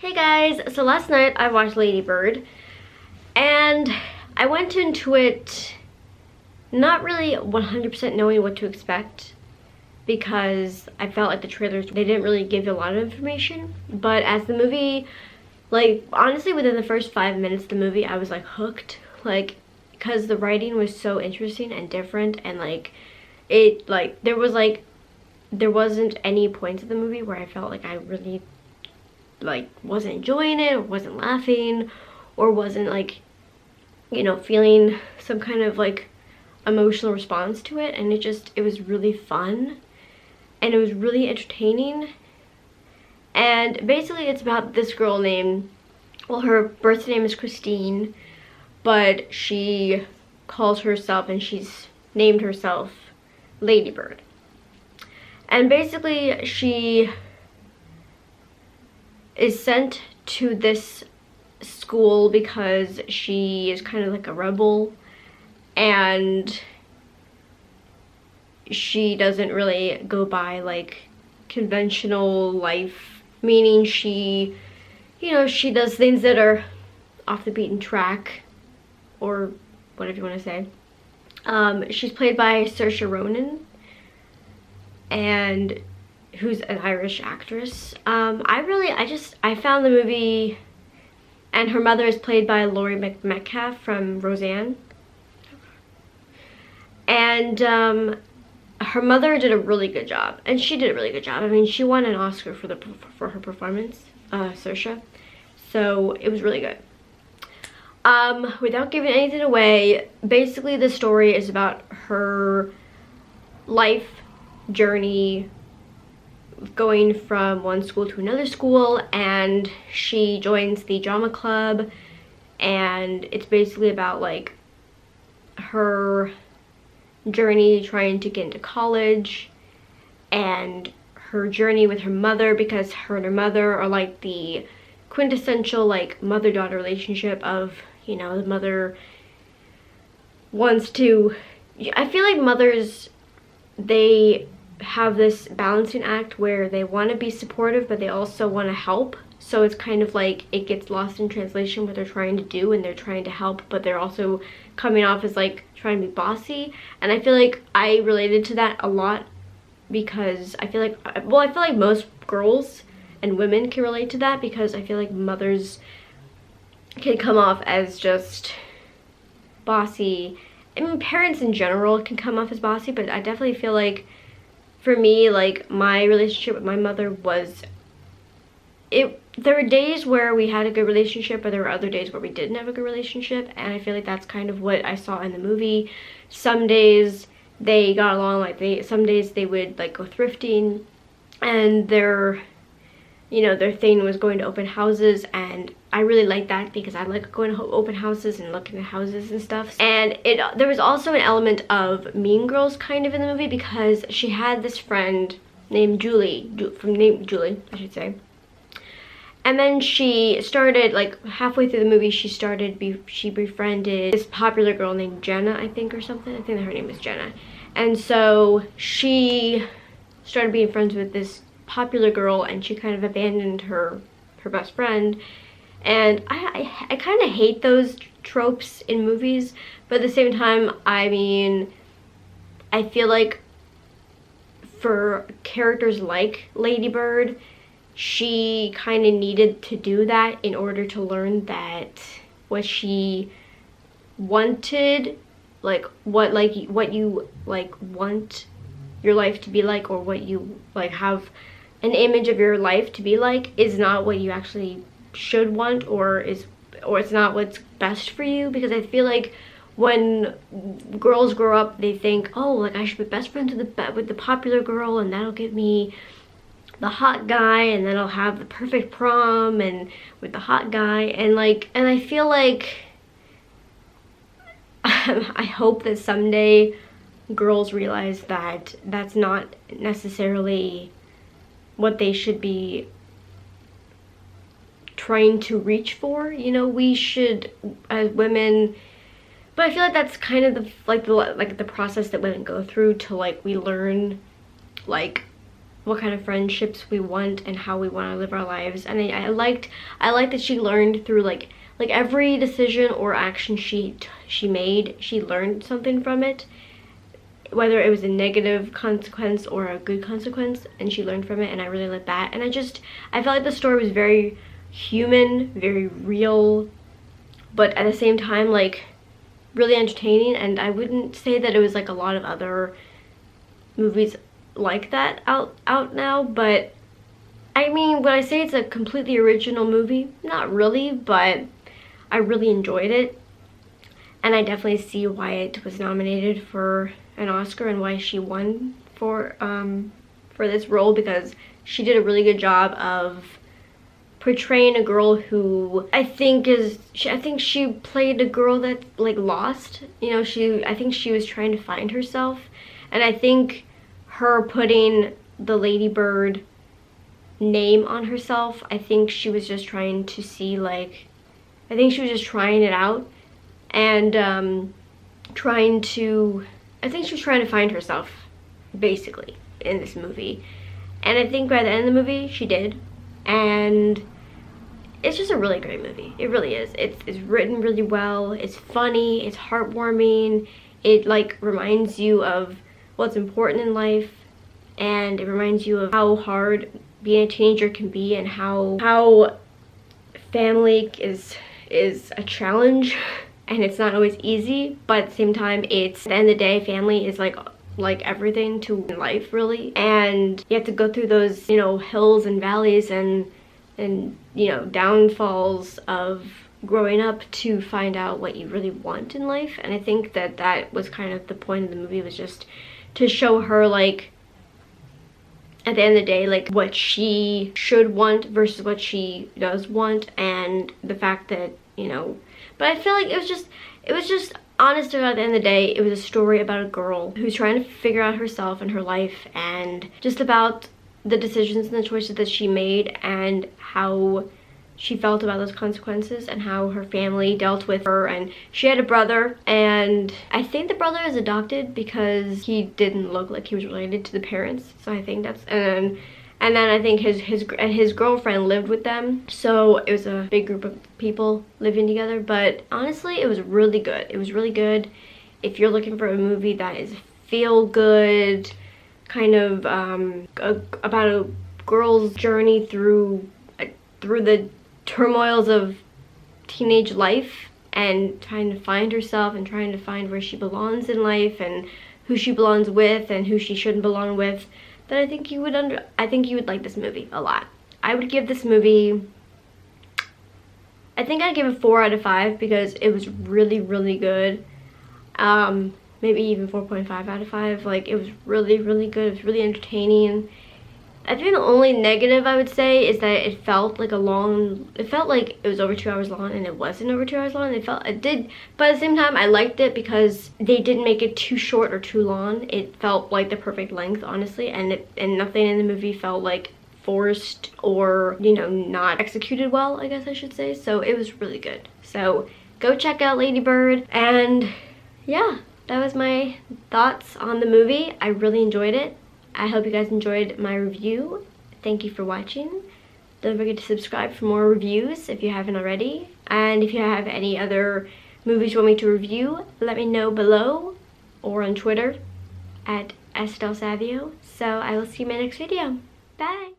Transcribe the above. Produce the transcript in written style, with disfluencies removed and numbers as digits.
Hey guys, so last night I watched Lady Bird and I went into it not really 100% knowing what to expect because I felt like the trailers, they didn't really give a lot of information, but as the movie, like honestly within the first 5 minutes of the movie I was like hooked, like because the writing was so interesting and different, and there wasn't any points of the movie where I felt like I really wasn't enjoying it or wasn't laughing or wasn't feeling some kind of emotional response to it. And it was really fun and it was really entertaining. And basically it's about this girl named, well, her birth name is Christine, but she calls herself, and she's named herself Lady Bird. And basically she is sent to this school because she is kind of like a rebel and she doesn't really go by like conventional life, meaning she does things that are off the beaten track, or whatever you want to say. She's played by Saoirse Ronan, and who's an Irish actress. I found the movie, and her mother is played by Laurie Metcalf from Roseanne. And her mother did a really good job, and she did a really good job. I mean, she won an Oscar for her performance, Saoirse. So it was really good. Without giving anything away, basically the story is about her life journey going from one school to another school, and she joins the drama club, and it's basically about like her journey trying to get into college and her journey with her mother, because her and her mother are like the quintessential like mother-daughter relationship of, the mother wants to, I feel like mothers, they have this balancing act where they want to be supportive but they also want to help, so it's kind of like it gets lost in translation what they're trying to do, and they're trying to help but they're also coming off as like trying to be bossy. And I feel like I related to that a lot because I feel like most girls and women can relate to that, because I feel like mothers can come off as just bossy. I mean, parents in general can come off as bossy, but I definitely feel like for me, like my relationship with my mother was, there were days where we had a good relationship, but there were other days where we didn't have a good relationship, and I feel like that's kind of what I saw in the movie. Some days they got along, some days they would like go thrifting, and their thing was going to open houses, and I really like that because I like going to open houses and looking at houses and stuff. And there was also an element of Mean Girls kind of in the movie, because she had this friend named Julie, I should say. And then she started, like halfway through the movie, she befriended this popular girl named Jenna, I think, or something. I think that her name is Jenna. And so she started being friends with this popular girl, and she kind of abandoned her best friend. And I kind of hate those tropes in movies, but at the same time, I mean, I feel like for characters like Lady Bird, she kind of needed to do that in order to learn that what she wanted, what you want your life to be like, or what you have an image of your life to be like, is not what you actually should want, or it's not what's best for you. Because I feel like when girls grow up, they think, oh, like I should be best friends with the popular girl, and that'll get me the hot guy, and then I'll have the perfect prom and with the hot guy, and I feel like I hope that someday girls realize that that's not necessarily what they should be trying to reach for. We should, as women, but I feel like that's kind of the process that women go through to we learn what kind of friendships we want and how we want to live our lives. And I liked that she learned through like every decision or action she made, she learned something from it, whether it was a negative consequence or a good consequence, and she learned from it, and I really liked that. And I felt like the story was very human, very real, but at the same time like really entertaining. And I wouldn't say that it was like a lot of other movies like that out now, but I mean, would I say it's a completely original movie? Not really, but I really enjoyed it, and I definitely see why it was nominated for an Oscar and why she won for this role, because she did a really good job of portraying a girl who I think she played a girl that like lost, you know, I think she was trying to find herself, and I think her putting the Lady Bird name on herself, I think she was just trying to see like, I think she was just trying it out, and I think she was trying to find herself basically in this movie. And I think by the end of the movie she did, and it's just a really great movie. It really is. It's written really well, it's funny, it's heartwarming, it like reminds you of what's important in life, and it reminds you of how hard being a teenager can be, and how family is a challenge, and it's not always easy, but at the same time, it's, at the end of the day, family is like everything to life, really. And you have to go through those, you know, hills and valleys and you know, downfalls of growing up to find out what you really want in life. And I think that was kind of the point of the movie, was just to show her like, at the end of the day, like what she should want versus what she does want, and the fact that, you know, but I feel like it was just honest about, at the end of the day, it was a story about a girl who's trying to figure out herself and her life, and just about the decisions and the choices that she made, and how she felt about those consequences, and how her family dealt with her. And she had a brother, and I think the brother is adopted because he didn't look like he was related to the parents, so I think that's, and then I think his girlfriend lived with them, so it was a big group of people living together. But honestly, it was really good. It was really good. If you're looking for a movie that is feel good, kind of about a girl's journey through the turmoils of teenage life, and trying to find herself, and trying to find where she belongs in life, and who she belongs with and who she shouldn't belong with, then I think you would like this movie a lot. I would give this movie, I think I'd give it 4 out of 5 because it was really, really good. Maybe even 4.5 out of 5. Like, it was really, really good. It was really entertaining. I think the only negative I would say is that it felt like it felt like it was over 2 hours long, and it wasn't over 2 hours long. But at the same time, I liked it because they didn't make it too short or too long. It felt like the perfect length, honestly, and nothing in the movie felt like forced or, you know, not executed well, I guess I should say. So it was really good. So go check out Lady Bird, and yeah, that was my thoughts on the movie. I really enjoyed it. I hope you guys enjoyed my review. Thank you for watching. Don't forget to subscribe for more reviews if you haven't already. And if you have any other movies you want me to review, let me know below or on Twitter at @EstelSavio. So I will see you in my next video. Bye!